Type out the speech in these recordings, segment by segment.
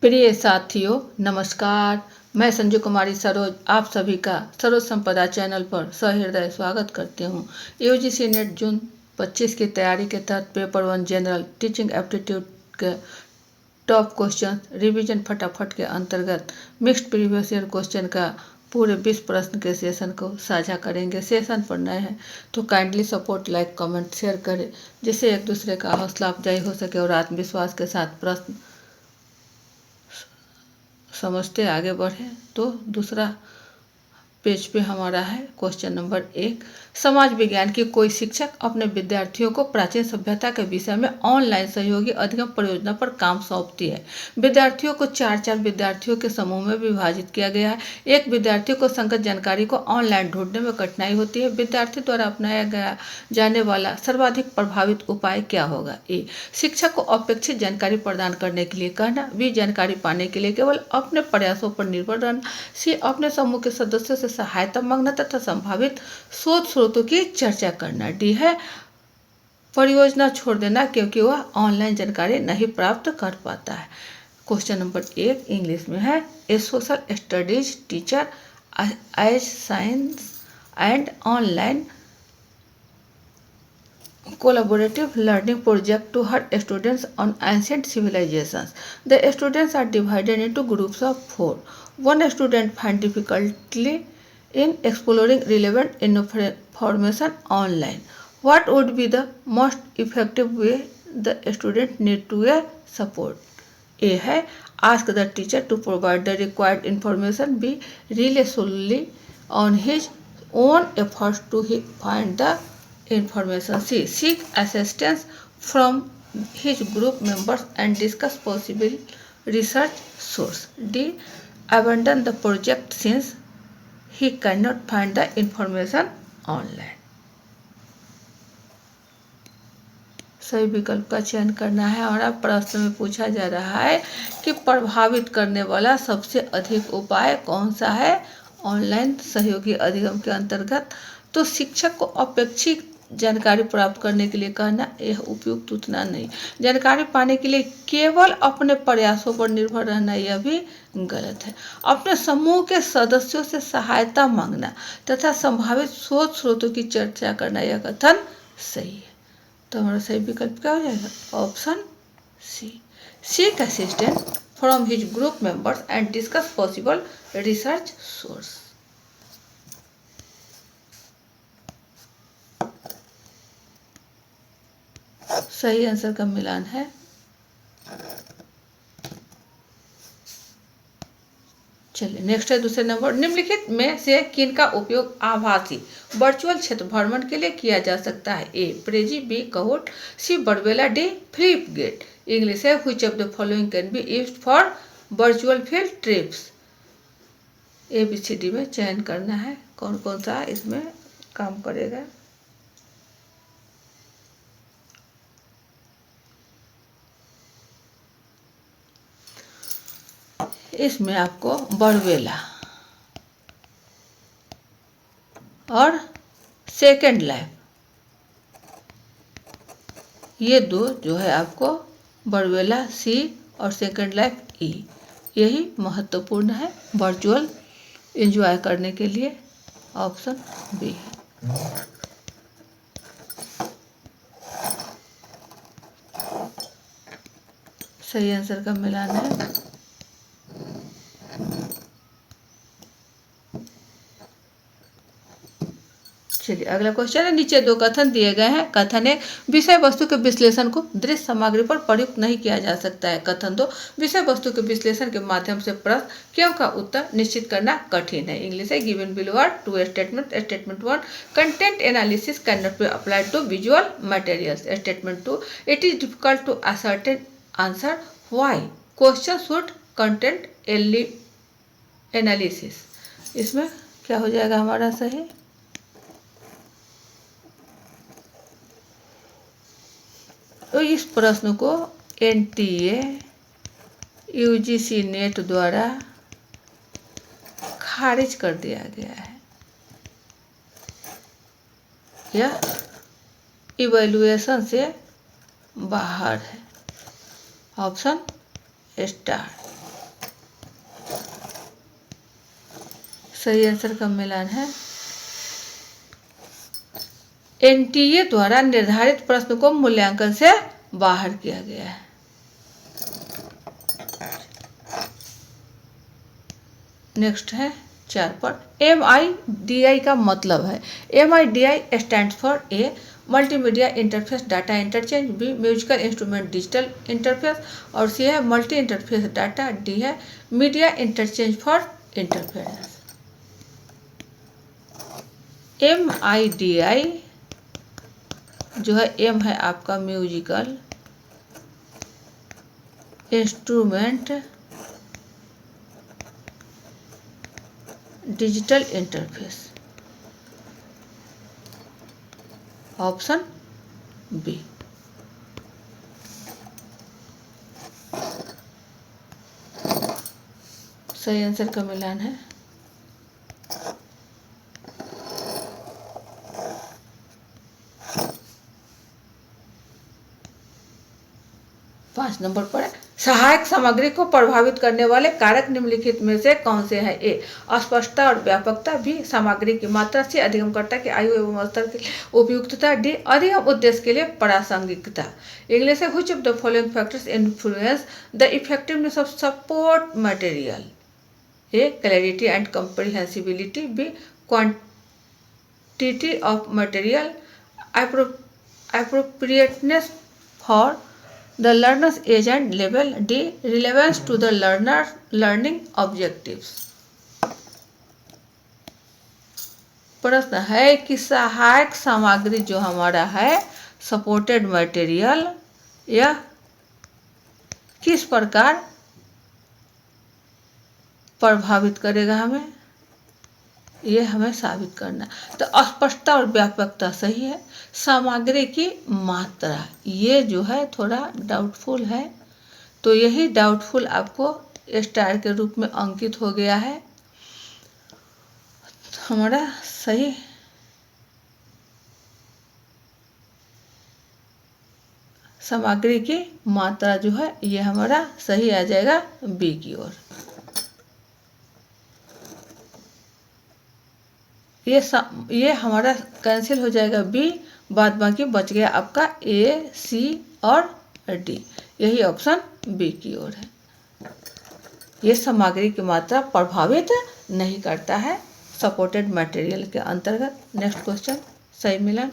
प्रिय साथियों नमस्कार। मैं संजू कुमारी सरोज आप सभी का सरोज संपदा चैनल पर सहृदय स्वागत करती हूँ। यूजीसी नेट जून 25 की तैयारी के तहत पेपर 1 जनरल टीचिंग एप्टीट्यूड के टॉप क्वेश्चन रिवीजन फटाफट के अंतर्गत मिक्स्ड प्रीवियस ईयर क्वेश्चन का पूरे 20 प्रश्न के सेशन को साझा करेंगे। सेशन पर नए हैं तो kindly support, like, comment, share करें जिससे एक दूसरे का हौसला अफजाई हो सके और आत्मविश्वास के साथ प्रश्न समझते आगे बढ़े। तो दूसरा पेज पे हमारा है क्वेश्चन नंबर 1। समाज विज्ञान की कोई शिक्षक अपने विद्यार्थियों को प्राचीन सभ्यता के विषय में ऑनलाइन सहयोगी अधिगम परियोजना पर काम सौंपती है। विद्यार्थियों को चार विद्यार्थियों के समूह में विभाजित किया गया है। एक विद्यार्थी को संगत जानकारी को ऑनलाइन ढूंढने में कठिनाई होती है। विद्यार्थी द्वारा अपनाया गया जाने वाला सर्वाधिक प्रभावित उपाय क्या होगा? ए, शिक्षक को अपेक्षित जानकारी प्रदान करने के लिए कहना। बी, जानकारी पाने के लिए केवल अपने प्रयासों पर निर्भर रहना। सी, अपने समूह के सदस्यों से सहायता मांगना तथा संभावित शोध स्रोतों की चर्चा करना। डी है परियोजना छोड़ देना क्योंकि वह ऑनलाइन जानकारी नहीं प्राप्त कर पाता है। क्वेश्चन नंबर 1 इंग्लिश में है। A social studies teacher as science and online collaborative learning project to her students on ancient civilizations. The students are divided into groups of 4. One student finds difficulty in exploring relevant information online. What would be the most effective way the student need to support? A है ask the teacher to provide the required information. B, rely solely on his own efforts to find the information. C, seek assistance from his group members and discuss possible research source. D, abandon the project since he cannot find the information online. सही विकल्प का चयन करना है। और अब प्रश्न में पूछा जा रहा है कि प्रभावित करने वाला सबसे अधिक उपाय कौन सा है ऑनलाइन सहयोगी अधिगम के अंतर्गत? तो शिक्षक को अपेक्षित जानकारी प्राप्त करने के लिए कहना, यह उपयुक्त उतना नहीं। जानकारी पाने के लिए केवल अपने प्रयासों पर निर्भर रहना, यह भी गलत है। अपने समूह के सदस्यों से सहायता मांगना तथा संभावित शोध स्रोतों की चर्चा करना, यह कथन सही है। तो हमारा सही विकल्प क्या हो जाएगा? Option C, seek assistance from his group members and discuss possible research source. सही आंसर का मिलान है। चलिए नेक्स्ट है दूसरे नंबर। निम्नलिखित में से किनका उपयोग आभासी वर्चुअल क्षेत्र भ्रमण के लिए किया जा सकता है? A, Prezi. B, Kahoot. C, बरबेला। D, Flipgrid. इंग्लिश है which of the following can be used for virtual field trips? A, B, C, D में चयन करना है कौन कौन सा इसमें काम करेगा। इसमें आपको बरबेला और सेकेंड लाइफ, ये दो जो है आपको बरबेला सी और सेकेंड लाइफ ई, यही महत्वपूर्ण है वर्चुअल एंजॉय करने के लिए। ऑप्शन बी है। सही आंसर का मिलान है। चलिए अगला क्वेश्चन है। नीचे दो कथन दिए गए हैं। कथन 1, विषय वस्तु के विश्लेषण को दृश्य सामग्री पर प्रयुक्त नहीं किया जा सकता है। कथन 2, विषय वस्तु के विश्लेषण के माध्यम से प्रश्न क्यों का उत्तर निश्चित करना कठिन है। इंग्लिश है given below are two statement. Statement 1, content analysis can not be applied to visual materials. Statement 2, it is difficult to ascertain answer why question should content analysis. इसमें क्या हो जाएगा हमारा सही? तो इस प्रश्न को एनटीए यूजीसी नेट द्वारा खारिज कर दिया गया है। यह इवैल्यूएशन से बाहर है। Option star. सही आंसर का मिलान है एनटीए द्वारा निर्धारित प्रश्न को मूल्यांकन से बाहर किया गया है। नेक्स्ट है 4 पर MIDI का मतलब है। MIDI stand for A multimedia interface data interchange, B musical instrument digital interface और सी है मल्टी इंटरफेस डाटा, डी है media interchange for interference. MIDI जो है एम है आपका musical instrument digital interface, option B. सही आंसर का मिलान है 5 नंबर पर है सहायक सामग्री को प्रभावित करने वाले कारक निम्नलिखित में से कौन से हैं? ए अस्पष्टता और व्यापकता, बी सामग्री की मात्रा, सी अधिगमकर्ता की आयु एवं स्तर की उपयुक्तता, डी अधिगम उद्देश्य के लिए प्रासंगिकता। इंग्लिश है which of the following factors influence the effectiveness of support material? A clarity and comprehensibility, B quantity of material, appropriateness for the learner's age and level, D relevance to the learning objectives। प्रश्न है कि सहायक सामग्री जो हमारा है supported material यह किस प्रकार प्रभावित करेगा, हमें साबित करना। तो अस्पष्टता और व्यापकता सही है। सामग्री की मात्रा ये जो है थोड़ा डाउटफुल है, तो यही डाउटफुल आपको स्टार के रूप में अंकित हो गया है। हमारा सही सामग्री की मात्रा जो है ये हमारा सही आ जाएगा बी की ओर। ये हमारा कैंसिल हो जाएगा बी, बाद बाकी बच गया आपका ए, सी और डी, यही ऑप्शन बी की ओर है। ये सामग्री की मात्रा प्रभावित नहीं करता है सपोर्टेड मटेरियल के अंतर्गत। नेक्स्ट क्वेश्चन सही मिलन।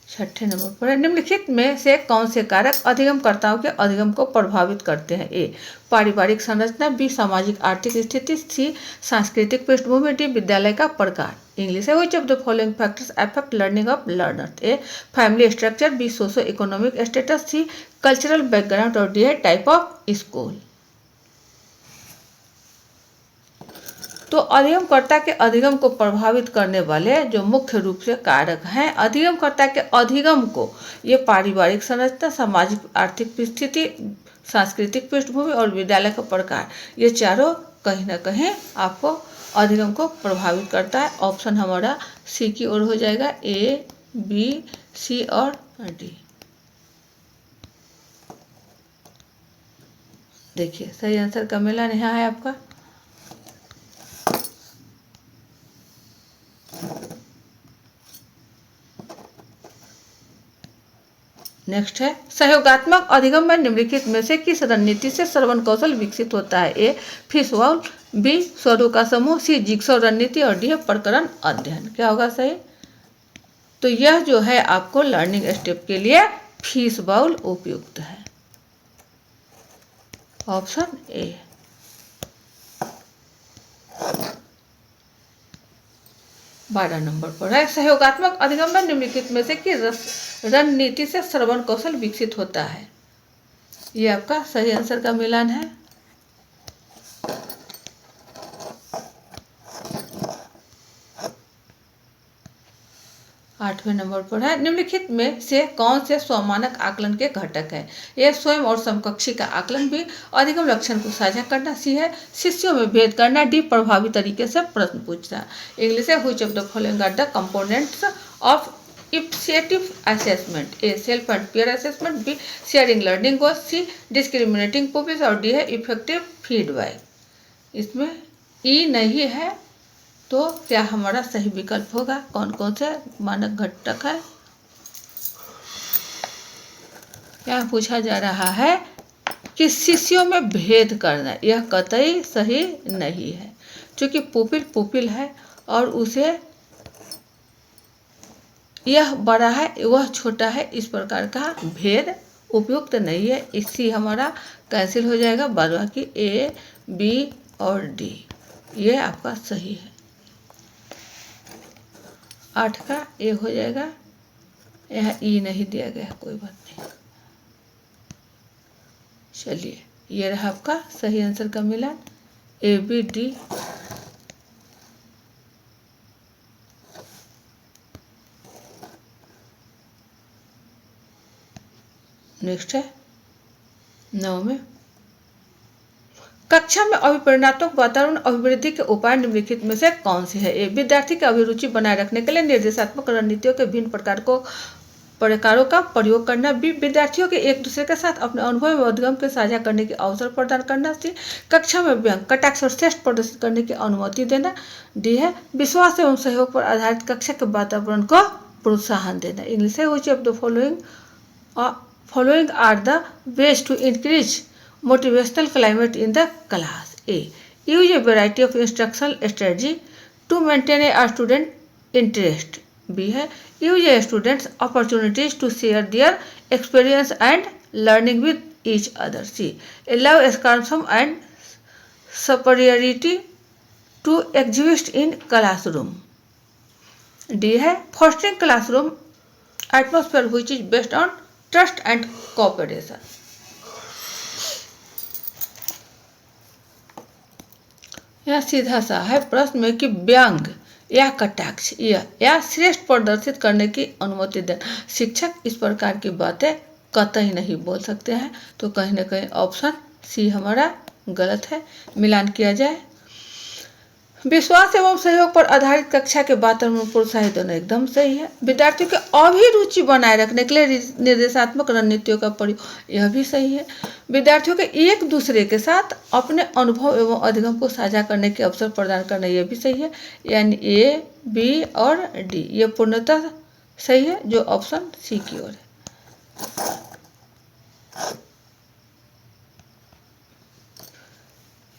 छठे नंबर पर है निम्नलिखित में से कौन से कारक अधिगमकर्ताओं के अधिगम को प्रभावित करते हैं? ए पारिवारिक संरचना, बी सामाजिक आर्थिक स्थिति, सी सांस्कृतिक पृष्ठभूमि, डी विद्यालय का प्रकार। इंग्लिश है which of the following factors affect learning of learners? A family structure, B socio economic status, C cultural background और डी है टाइप ऑफ स्कूल। तो अधिगमकर्ता के अधिगम को प्रभावित करने वाले जो मुख्य रूप से कारक हैं अधिगमकर्ता के अधिगम को, ये पारिवारिक संरचना, सामाजिक आर्थिक स्थिति, सांस्कृतिक पृष्ठभूमि और विद्यालय का प्रकार, ये चारों कहीं ना कहीं आपको अधिगम को प्रभावित करता है। ऑप्शन हमारा सी की ओर हो जाएगा, ए, बी, सी और डी। देखिए सही आंसर का मिलान यहाँ है आपका। नेक्स्ट है सहयोगात्मक अधिगम में निम्नलिखित में से किस रणनीति से श्रवण कौशल विकसित होता है? ए फिश बाउल, बी स्वरों का समूह, सी जिगसॉ रणनीति और डी है प्रकरण अध्ययन। क्या होगा सही? तो यह जो है आपको लर्निंग स्टेप के लिए फिश बाउल उपयुक्त है, ऑप्शन ए। बारह नंबर पर है सहयोगात्मक अधिगम में निम्नलिखित में से किस रणनीति से श्रवण कौशल विकसित होता है? ये आपका सही आंसर का मिलान है। आठवें नंबर पर है निम्नलिखित में से कौन से स्वमानक आकलन के घटक है? ये स्वयं और समकक्षी का आकलन, भी अधिगम लक्षण को साझा करना, सी है शिष्यों में भेद करना, डी प्रभावी तरीके से प्रश्न पूछना। इंग्लिश है which of the following are the components of initiative assessment, A self and peer assessment, B sharing learning goals, C discriminating population और डी है इफेक्टिव फीडबैक। इसमें ई नहीं है तो क्या हमारा सही विकल्प होगा? कौन कौन से मानक घटक है? यहाँ पूछा जा रहा है कि शिष्यों में भेद करना, यह कतई सही नहीं है, क्योंकि पुपिल पुपिल है और उसे यह बड़ा है वह छोटा है, इस प्रकार का भेद उपयुक्त नहीं है। इसी हमारा कैंसिल हो जाएगा, बाद बाकी ए बी और डी ये आपका सही है। 8 का ए हो जाएगा, यहाँ ई नहीं दिया गया, कोई बात नहीं। चलिए ये रहा आपका सही आंसर का मिलान, ए बी डी। नेक्स्ट है 9 में, कक्षा में अभिप्रेरणात्मक वातावरण अभिवृद्धि के उपाय निम्नलिखित में से कौन से है? ए विद्यार्थी की अभिरुचि बनाए रखने के लिए निर्देशात्मक रणनीतियों के भिन्न प्रकारों का प्रयोग करना, बी विद्यार्थियों के एक दूसरे के साथ अपने अनुभव एवं उद्गम के साझा करने के अवसर प्रदान करना, सी कक्षा में व्यंग कटाक्ष और श्रेष्ठ प्रदर्शित करने की अनुमति देना, डी है विश्वास एवं सहयोग पर आधारित कक्षा के वातावरण को प्रोत्साहन देना। इंग्लिश है which of the following are the ways to increase motivational climate in the class? A. Use a variety of instructional strategy to maintain a student interest. B है use a students opportunities to share their experience and learning with each other. C. Allow sarcasm and superiority to exist in classroom. D है fostering classroom atmosphere which is based on trust and cooperation. यह सीधा सा है प्रश्न में कि व्यंग या कटाक्ष या श्रेष्ठ प्रदर्शित करने की अनुमति देना, शिक्षक इस प्रकार की बातें कतई नहीं बोल सकते हैं, तो कहीं ना कहीं ऑप्शन सी हमारा गलत है। मिलान किया जाए, विश्वास एवं सहयोग पर आधारित कक्षा के वातावरण प्रोत्साहित होना एकदम सही है। विद्यार्थियों की अभिरुचि बनाए रखने के लिए निर्देशात्मक रणनीतियों का प्रयोग, यह भी सही है। विद्यार्थियों के एक दूसरे के साथ अपने अनुभव एवं अधिगम को साझा करने के अवसर प्रदान करना, यह भी सही है। यानी ए बी और डी ये पूर्णतः सही है, जो ऑप्शन सी की ओर है।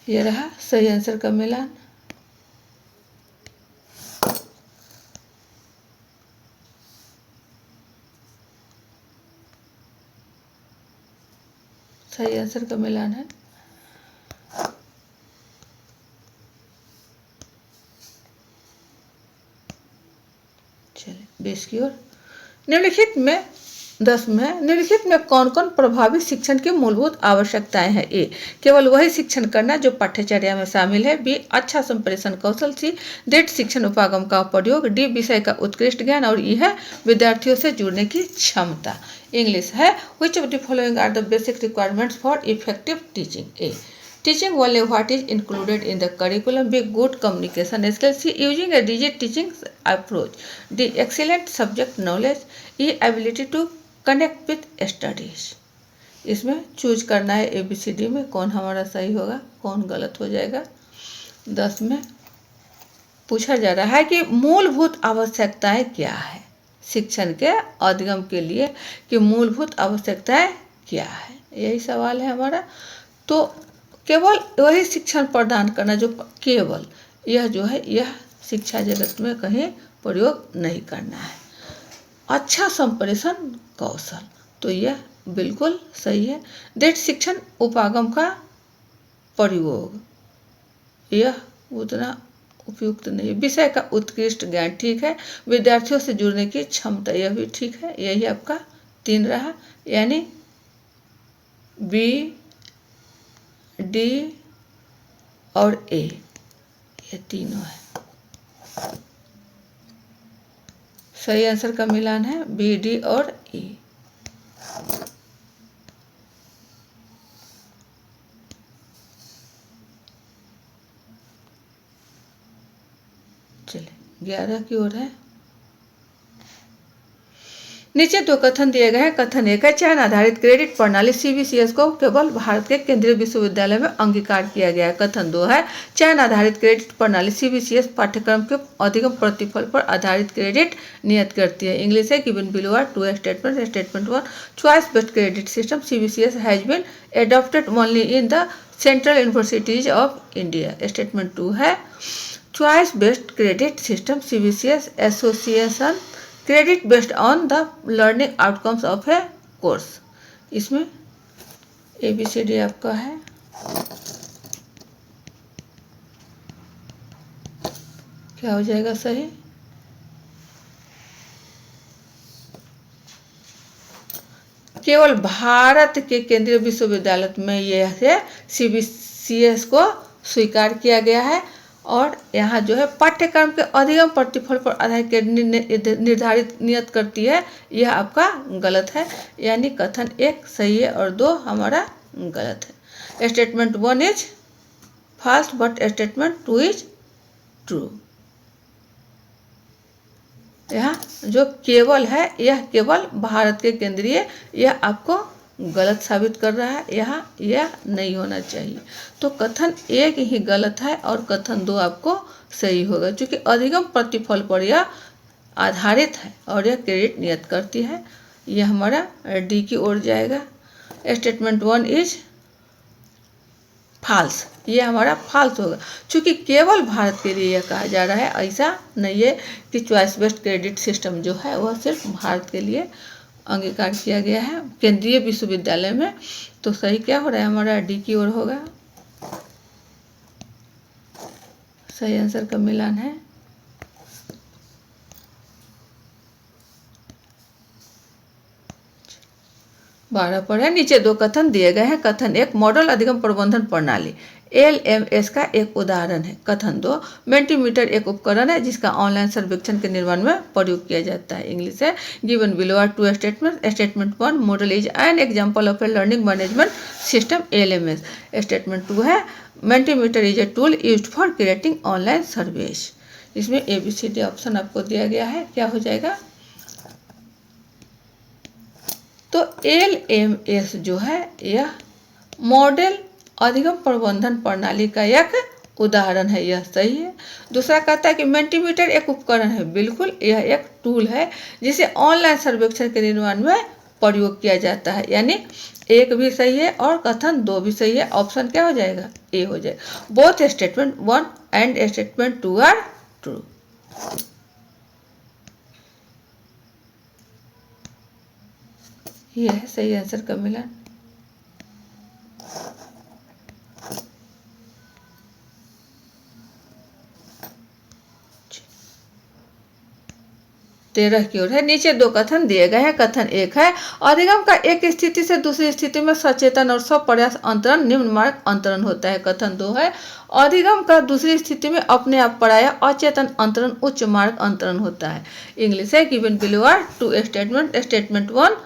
यह रहा सही आंसर का मिलान। सही आंसर का मिलान है। चलिए 20 की ओर। निम्नलिखित में 10 में निम्नलिखित में कौन कौन प्रभावी शिक्षण की मूलभूत आवश्यकताएं हैं? ए केवल वही शिक्षण करना जो पाठ्यचर्या में शामिल है, बी अच्छा संप्रेषण कौशल, सी दृढ़ शिक्षण उपागम का प्रयोग, डी विषय का उत्कृष्ट ज्ञान और ई है विद्यार्थियों से जुड़ने की क्षमता। इंग्लिश है which of the following are the basic requirements for effective teaching? A teaching only what is included in the curriculum, B good communication skills, C using a rigid teaching approach, D excellent subject knowledge, E ability to connect with studies। इसमें choose करना है ABCD में कौन हमारा सही होगा, कौन गलत हो जाएगा। 10 में पूछा जा रहा है कि मूलभूत आवश्यकताएं क्या है शिक्षण के अधिगम के लिए, कि मूलभूत आवश्यकताएं क्या है, यही सवाल है हमारा। तो केवल वही शिक्षण प्रदान करना जो केवल यह जो है यह शिक्षा जगत में कहीं प्रयोग नहीं करना है। अच्छा संप्रेषण कौशल, तो यह बिल्कुल सही है। दृढ़ शिक्षण उपागम का प्रयोग, यह उतना उपयुक्त नहीं। विषय का उत्कृष्ट ज्ञान, ठीक है। विद्यार्थियों से जुड़ने की क्षमता, यह भी ठीक है। यही आपका 3 रहा, यानी बी डी और ए ये तीनों है। सही आंसर का मिलान है बी डी और ई। चलिए 11 की ओर है। नीचे दो कथन दिए गए हैं। कथन एक है, चयन आधारित क्रेडिट प्रणाली सीबीसीएस को केवल भारत के केंद्रीय विश्वविद्यालय में अंगीकार किया गया है। कथन दो है, चयन आधारित क्रेडिट प्रणाली सीबीसीएस पाठ्यक्रम के अधिगम प्रतिफल पर आधारित क्रेडिट नियत करती है। इंग्लिश है, given below are two statement. Statement one, choice based credit system CBCS has been adopted only in the central universities of India. Statement two है, choice based credit system CBCS association credit based on the learning outcomes of a course. इसमें ABCD आपका है। क्या हो जाएगा सही? केवल भारत के केंद्रीय विश्वविद्यालय में यह CBCS को स्वीकार किया गया है और यहाँ जो है पाठ्यक्रम के अधिगम प्रतिफल पर आधारित निर्धारित नियत करती है, यह आपका गलत है। यानी कथन एक सही है और दो हमारा गलत है। Statement one is false but statement two is true. यहाँ जो केवल है यह केवल भारत के केंद्रीय, यह आपको गलत साबित कर रहा है। यहाँ यह नहीं होना चाहिए। तो कथन एक ही गलत है और कथन दो आपको सही होगा, क्योंकि अधिगम प्रतिफल पर यह आधारित है और यह क्रेडिट नियत करती है। यह हमारा डी की ओर जाएगा। स्टेटमेंट वन इज फॉल्स, ये हमारा फॉल्स होगा, क्योंकि केवल भारत के लिए यह कहा जा रहा है। ऐसा नहीं है कि चॉइस बेस्ड क्रेडिट सिस्टम जो है वह सिर्फ भारत के लिए अंगीकार किया गया है केंद्रीय विश्वविद्यालय में। तो सही क्या हो रहा है? हमारा डी की ओर होगा। सही आंसर का मिलान है। बारह पर है। नीचे दो कथन दिए गए हैं। कथन एक, मॉडल अधिगम प्रबंधन प्रणाली LMS का एक उदाहरण है। कथन दो, मेंटीमीटर एक उपकरण है जिसका ऑनलाइन सर्वेक्षण के निर्माण में प्रयोग किया जाता है। इंग्लिश है, given below are two statement. Statement one, model is an example of a learning management system LMS। Statement two है, Mentimeter is a tool used for creating online surveys. इसमें ABCD ऑप्शन आपको दिया गया है। क्या हो जाएगा? तो LMS जो है यह मॉडल अधिगम प्रबंधन प्रणाली का एक उदाहरण है, यह सही है। दूसरा कहता है कि मेंटीमीटर एक उपकरण है, बिल्कुल यह एक टूल है जिसे ऑनलाइन सर्वेक्षण के निर्माण में प्रयोग किया जाता है। यानी एक भी सही है और कथन दो भी सही है। ऑप्शन क्या हो जाएगा? ए हो जाएगा। Both statement one and statement two are true. यह है सही आंसर का मिलान। तेरह की ओर है। नीचे दो कथन दिए गए हैं। कथन एक है, अधिगम का एक स्थिति से दूसरी स्थिति में सचेतन और स्वप्रयास अंतरण निम्न मार्ग अंतरण होता है। कथन दो है, अधिगम का दूसरी स्थिति में अपने आप पराया अचेतन अंतरण उच्च मार्ग अंतरण होता है। इंग्लिश है, given below are two statement. Statement one,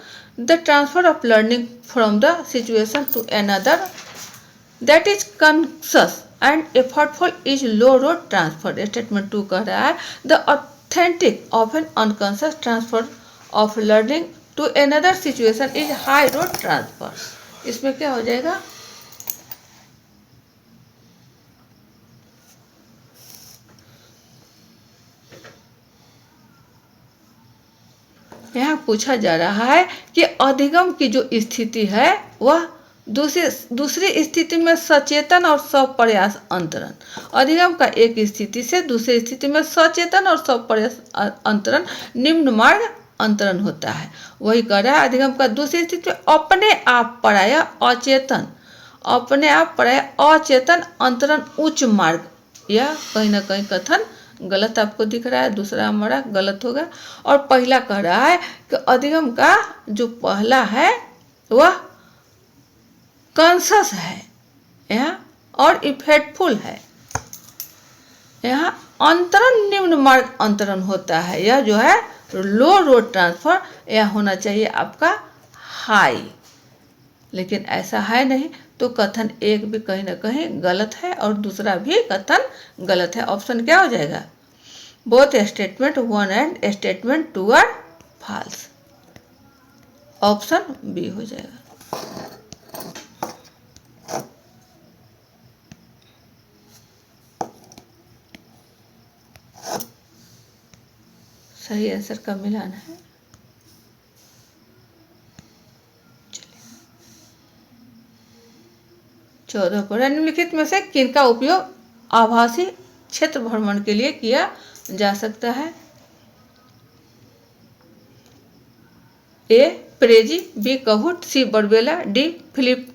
the transfer of learning from the situation to another that is conscious and effortful is low road transfer. Statement two कह रहा है, the authentic often unconscious transfer of learning to another situation is high road transfer। इसमें क्या हो जाएगा? यहाँ पूछा जा रहा है कि अधिगम की जो स्थिति है वह दूसरी स्थिति में सचेतन और स्वप्रयास अंतरण। अधिगम का एक स्थिति से दूसरी स्थिति में सचेतन और स्वप्रयास अंतरण निम्न मार्ग अंतरण होता है। वही कह रहा है, अधिगम का दूसरी स्थिति में अपने आप पराया अचेतन अंतरण उच्च मार्ग। यह कहीं ना कहीं कथन गलत आपको दिख रहा है, दूसरा हमारा गलत होगा। और पहला कह रहा है कि अधिगम का जो पहला है वह कॉन्शस है यहाँ और इफेक्टफुल है। यहाँ अंतरण निम्न मार्ग अंतरण होता है। यह जो है लो रोड ट्रांसफर, यह होना चाहिए आपका हाई, लेकिन ऐसा है नहीं। तो कथन एक भी कहीं ना कहीं गलत है और दूसरा भी कथन गलत है। ऑप्शन क्या हो जाएगा? Both statement one and statement two are false. Option B हो जाएगा। सही आंसर का मिलान है। 14 पर निम्नलिखित में से किनका उपयोग आभासी क्षेत्र भ्रमण के लिए किया जा सकता है? ए प्रेजी, बी कहूट, सी बरबेला, डी फिलिप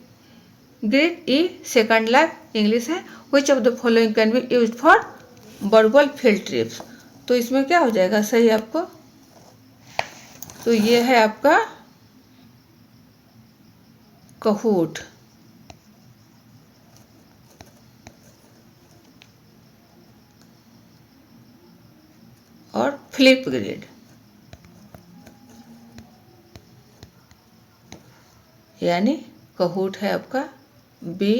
ग्रिड, ई सेकंड लाइफ। इंग्लिश है which of the following can be used for verbal field trips. तो इसमें क्या हो जाएगा सही आपको? तो ये है आपका कहूट और फ्लिप ग्रिड, यानी कहूट है आपका बी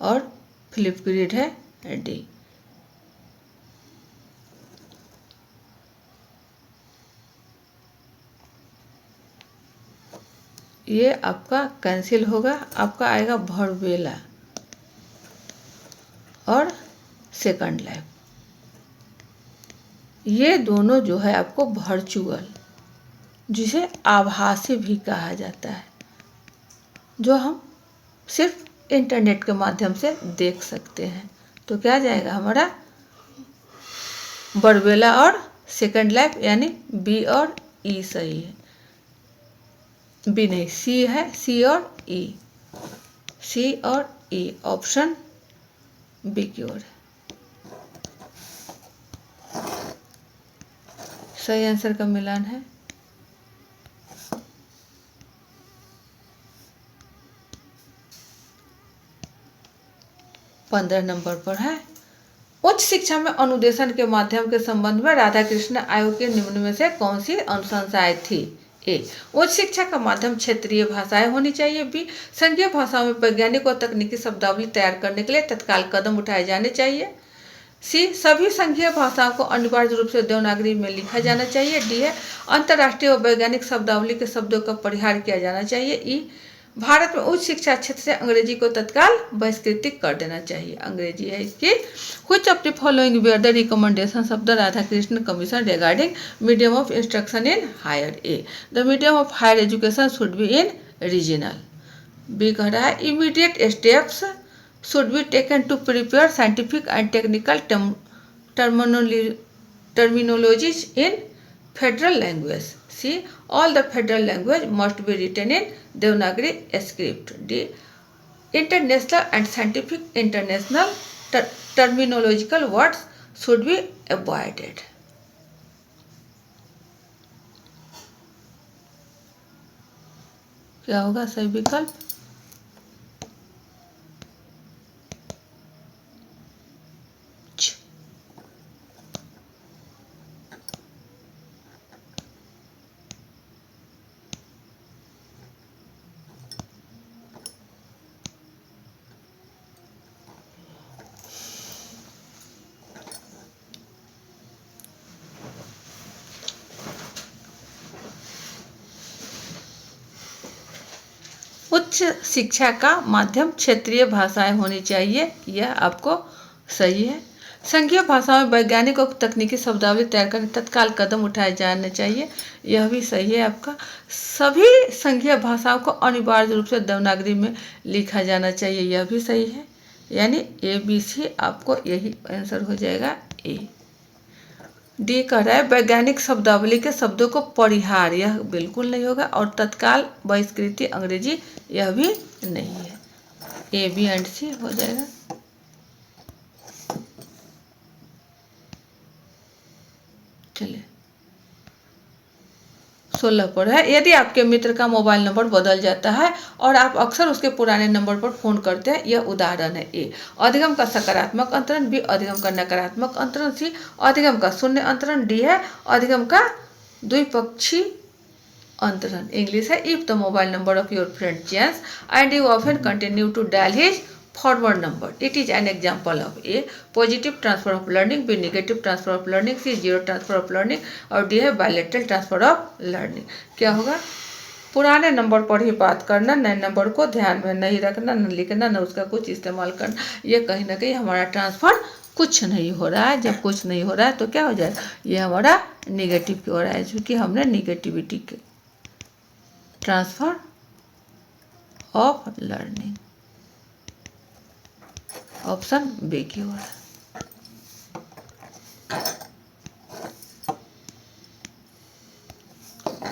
और फ्लिप ग्रिड है डी। ये आपका कैंसिल होगा, आपका आएगा भरबेला और सेकंड लाइफ। ये दोनों जो है आपको वर्चुअल, जिसे आभासी भी कहा जाता है, जो हम सिर्फ इंटरनेट के माध्यम से देख सकते हैं। तो क्या जाएगा हमारा बरबेला और सेकंड लाइफ, यानी बी और ई सही है। बी नहीं, सी है, सी और ई, सी और ई ऑप्शन बी की ओर है। सही आंसर का मिलान है। पंद्रह नंबर पर है उच्च शिक्षा में अनुदेशन के माध्यम के संबंध में राधाकृष्ण आयोग के निम्न में से कौन सी अनुशंसाएं थी? ए उच्च शिक्षा का माध्यम क्षेत्रीय भाषाएं होनी चाहिए। बी संघीय भाषाओं में वैज्ञानिक और तकनीकी शब्दावली तैयार करने के लिए तत्काल कदम उठाए जाने चाहिए। सी सभी संघीय भाषाओं को अनिवार्य रूप से देवनागरी में लिखा जाना चाहिए। डी है अंतर्राष्ट्रीय और वैज्ञानिक शब्दावली के शब्दों का परिहार किया जाना चाहिए। ई भारत में उच्च शिक्षा क्षेत्र से अंग्रेजी को तत्काल बहिष्कृत कर देना चाहिए। अंग्रेजी है इसकी। Which of the following were the recommendations of the Radhakrishna commission regarding medium of instruction in higher? A the medium of higher education should be in regional. B कह रहा है immediate steps should be taken to prepare scientific and technical terminologies in federal language. C. All the federal language must be written in Devanagari script. D. International and scientific international terminological words should be avoided. क्या होगा सही विकल्प? उच्च शिक्षा का माध्यम क्षेत्रीय भाषाएं होनी चाहिए, यह आपको सही है। संघीय भाषाओं में वैज्ञानिक और तकनीकी शब्दावली तैयार करने तत्काल कदम उठाए जाने चाहिए, यह भी सही है आपका। सभी संघीय भाषाओं को अनिवार्य रूप से देवनागरी में लिखा जाना चाहिए, यह भी सही है। यानी ए बी सी आपको यही आंसर हो जाएगा ए। डी कह रहा है वैज्ञानिक शब्दावली के शब्दों को परिहार, यह बिल्कुल नहीं होगा। और तत्काल बहिष्कृति अंग्रेजी, यह भी नहीं है। ए बी एंड सी हो जाएगा। चलिए 16 पर है यदि आपके मित्र का मोबाइल नंबर बदल जाता है और आप अक्सर उसके पुराने नंबर पर फोन करते हैं, यह उदाहरण है। ए अधिगम का सकारात्मक अंतरण, बी अधिगम का नकारात्मक अंतरण, सी अधिगम का शून्य अंतरण, डी है अधिगम का द्विपक्षीय अंतरण। इंग्लिश है if the mobile number of your friend change and you often continue to dial his forward number, it is an example of A positive transfer of learning, B negative transfer of learning, C zero transfer of learning और D है bilateral transfer of learning। क्या होगा पुराने number पर ही बात करना, नए number को ध्यान में नहीं रखना, न लिखना, न उसका कुछ इस्तेमाल करना, ये कहीं ना कहीं हमारा ट्रांसफ़र कुछ नहीं हो रहा है। जब कुछ नहीं हो रहा है तो क्या हो जाएगा, ये हमारा निगेटिव की ओर है, क्योंकि हमने निगेटिविटी के transfer of learning, option B की ओर है।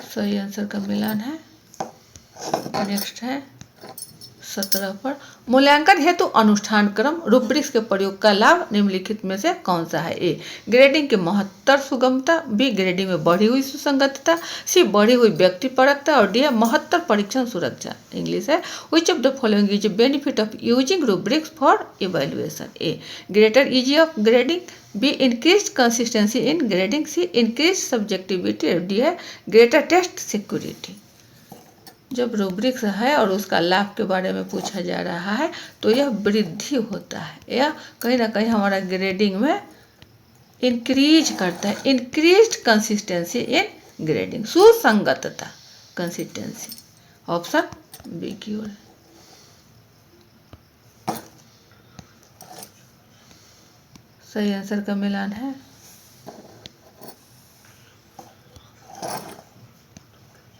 सही आंसर का मिलान है। नेक्स्ट है 17 पर, मूल्यांकन हेतु अनुष्ठान क्रम रूब्रिक्स के प्रयोग का लाभ निम्नलिखित में से कौन सा है। ए, ग्रेडिंग की महत्तर सुगमता, बी, ग्रेडिंग में बढ़ी हुई सुसंगतता, सी, बढ़ी हुई व्यक्तिपरकता, और डी है महत्तर परीक्षण सुरक्षा। इंग्लिश है, which of the following is benefit of using rubrics for evaluation. A, greater easy of grading, B, increase consistency in grading, C, increase subjectivity, और डी है ग्रेटर टेस्ट सिक्योरिटी। जब रूब्रिक्स है और उसका लाभ के बारे में पूछा जा रहा है तो यह वृद्धि होता है या कहीं ना कहीं हमारा ग्रेडिंग में इंक्रीज करता है, इंक्रीज कंसिस्टेंसी इन ग्रेडिंग, सुसंगतता, कंसिस्टेंसी। ऑप्शन बी की ओर। सही आंसर का मिलान है।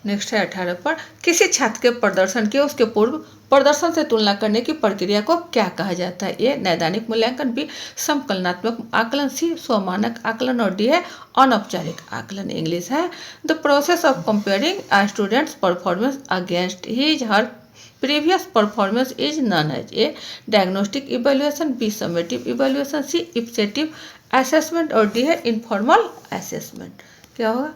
नेक्स्ट है 18 पर, किसी छात्र के प्रदर्शन की उसके पूर्व प्रदर्शन से तुलना करने की प्रक्रिया को क्या कहा जाता है। ए, नैदानिक मूल्यांकन, बी, समकलनात्मक आकलन, सी, स्वमानक आकलन, और डी है अनौपचारिक आकलन। इंग्लिश है, the process of comparing a students performance against his her previous performance is known as a diagnostic evaluation, B, summative evaluation, C, ipsative assessment, और डी है इनफॉर्मल असेसमेंट। क्या होगा,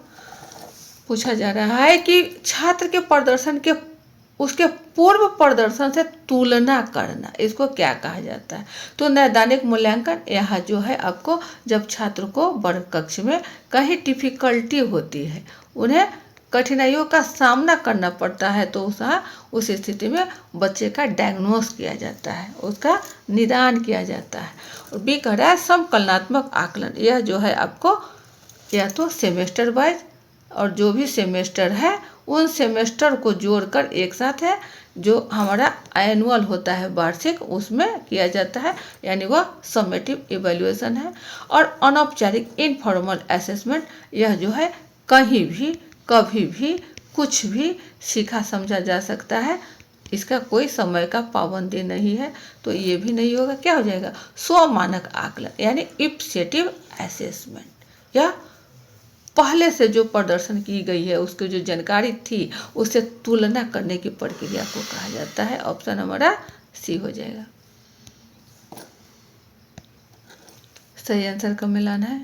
पूछा जा रहा है कि छात्र के प्रदर्शन के उसके पूर्व प्रदर्शन से तुलना करना, इसको क्या कहा जाता है। तो नैदानिक मूल्यांकन, यहाँ जो है आपको जब छात्र को वर्ग कक्ष में कहीं डिफिकल्टी होती है, उन्हें कठिनाइयों का सामना करना पड़ता है, तो उस स्थिति में बच्चे का डायग्नोस किया जाता है, उसका निदान किया जाता है। और बी कह रहा है समकलनात्मक आकलन, यह जो है आपको या तो सेमेस्टर वाइज और जो भी सेमेस्टर है उन सेमेस्टर को जोड़कर एक साथ है, जो हमारा एनुअल होता है वार्षिक, उसमें किया जाता है, यानी वह समेटिव इवैल्यूएशन है। और अनौपचारिक इनफॉर्मल असेसमेंट, यह जो है कहीं भी कभी भी कुछ भी सीखा समझा जा सकता है, इसका कोई समय का पाबंदी नहीं है, तो ये भी नहीं होगा। क्या हो जाएगा, स्वमानक आकलन, यानी इप्सेटिव असेसमेंट, या पहले से जो प्रदर्शन की गई है उसकी जो जानकारी थी उससे तुलना करने की प्रक्रिया को कहा जाता है। ऑप्शन हमारा सी हो जाएगा। सही आंसर का मिलान है।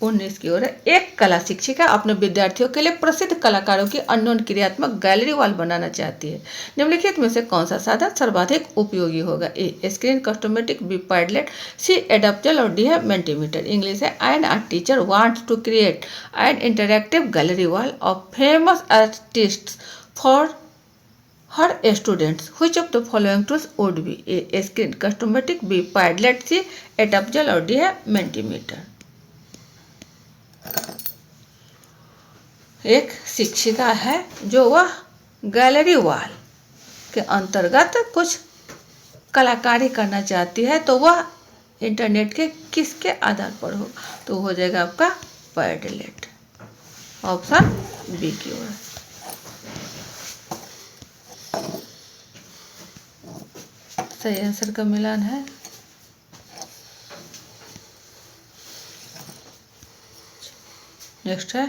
उन्नीस की ओर है, एक कला शिक्षिका अपने विद्यार्थियों के लिए प्रसिद्ध कलाकारों की अन्योन्य क्रियात्मक गैलरी वॉल बनाना चाहती है। निम्नलिखित में से कौन सा साधन सर्वाधिक उपयोगी होगा। A, Screencastomatic, B, Padlet, C, adapter, और डी है मल्टीमीटर। इंग्लिश है, and a teacher wants to create an interactive gallery wall of famous artists for her students, which of the following tools would be. A, Screencastomatic, B, Padlet, C, adapter, और D है multimeter. एक शिक्षिका है जो वह gallery wall के अंतर्गत कुछ कलाकारी करना चाहती है, तो वह इंटरनेट के किसके आधार पर हो, तो हो जाएगा आपका पैडलेट। ऑप्शन बी की ओर। सही आंसर का मिलान है। नेक्स्ट है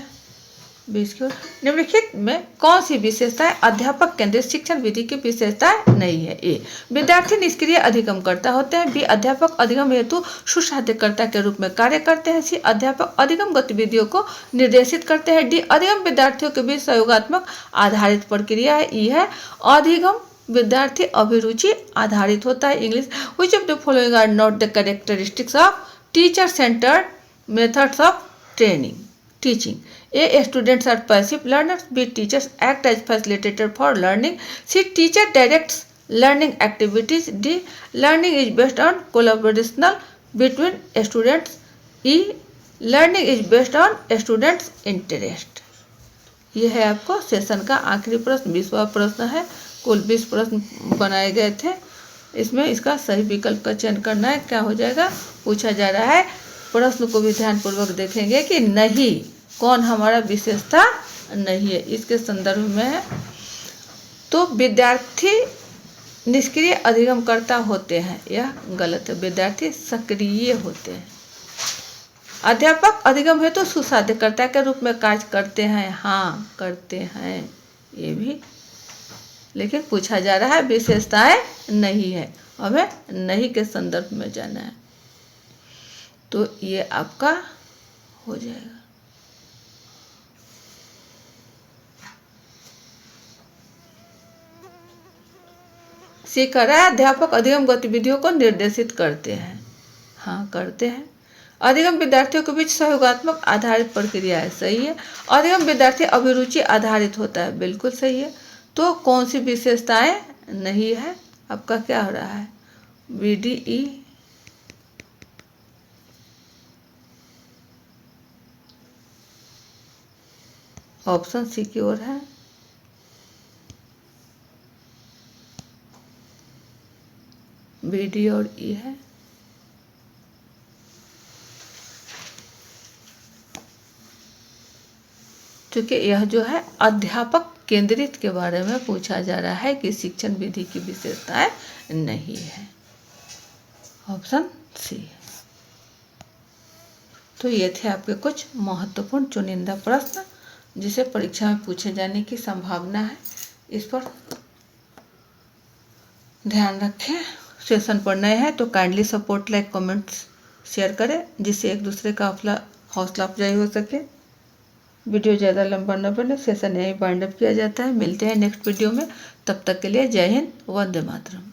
20 की ओर, निम्नलिखित में कौन सी विशेषताएं अध्यापक केंद्रित शिक्षण विधि की विशेषताएं नहीं है। ए, विद्यार्थी निष्क्रिय अधिगमकर्ता होते हैं, बी, अध्यापक अधिगम हेतु सुसाध्यकर्ता के रूप में कार्य करते हैं, सी, अध्यापक अधिगम गतिविधियों को निर्देशित करते हैं, डी, अधिगम विद्यार्थियों के बीच सहयोगात्मक आधारित प्रक्रिया है, ई है, अधिगम विद्यार्थी अभिरुचि आधारित होता है। English, which of the following are not the characteristics of teacher centered methods of training teaching. A, students are passive learners. B, teachers act as facilitator for learning. C, teacher directs learning activities. D, learning is based on collaboration between students e learning is based on students interest. ये है आपको session का आखिरी प्रश्न, 20वां प्रश्न है। कुल 20 प्रश्न बनाए गए थे, इसमें इसका सही विकल्प का चयन करना है। क्या हो जाएगा, पूछा जा रहा है, प्रश्न को भी ध्यानपूर्वक देखेंगे कि नहीं कौन हमारा विशेषता नहीं है, इसके संदर्भ में है। तो विद्यार्थी निष्क्रिय अधिगमकर्ता होते हैं, यह गलत है। विद्यार्थी सक्रिय होते हैं। अध्यापक अधिगम हेतु तो सुसाध्यकर्ता के रूप में कार्य करते हैं, हाँ करते हैं, ये भी, लेकिन पूछा जा रहा है विशेषताएं नहीं है, हमें नहीं के संदर्भ में जाना है। तो ये आपका हो जाएगा। सी कह रहा है अध्यापक अधिगम गतिविधियों को निर्देशित करते हैं, हाँ करते हैं। अधिगम विद्यार्थियों के बीच सहयोगात्मक आधारित प्रक्रिया है, सही है। अधिगम विद्यार्थी अभिरुचि आधारित होता है, बिल्कुल सही है। तो कौन सी विशेषताएं नहीं है, आपका क्या हो रहा है, VDE। ऑप्शन सी की ओर है। BD और E है। क्योंकि यह जो है अध्यापक केंद्रित के बारे में पूछा जा रहा है कि शिक्षण विधि की विशेषताएं नहीं है, ऑप्शन सी है। तो ये थे आपके कुछ महत्वपूर्ण चुनिंदा प्रश्न जिसे परीक्षा में पूछे जाने की संभावना है, इस पर ध्यान रखें। सेशन पर नए हैं तो kindly support, like, comments, share करें, जिससे एक दूसरे का हौसला अफजाई हो सके। वीडियो ज़्यादा लंबा न बने, सेशन यहीं वाइंड अप किया जाता है। मिलते हैं नेक्स्ट वीडियो में, तब तक के लिए जय हिंद, वंदे मातरम।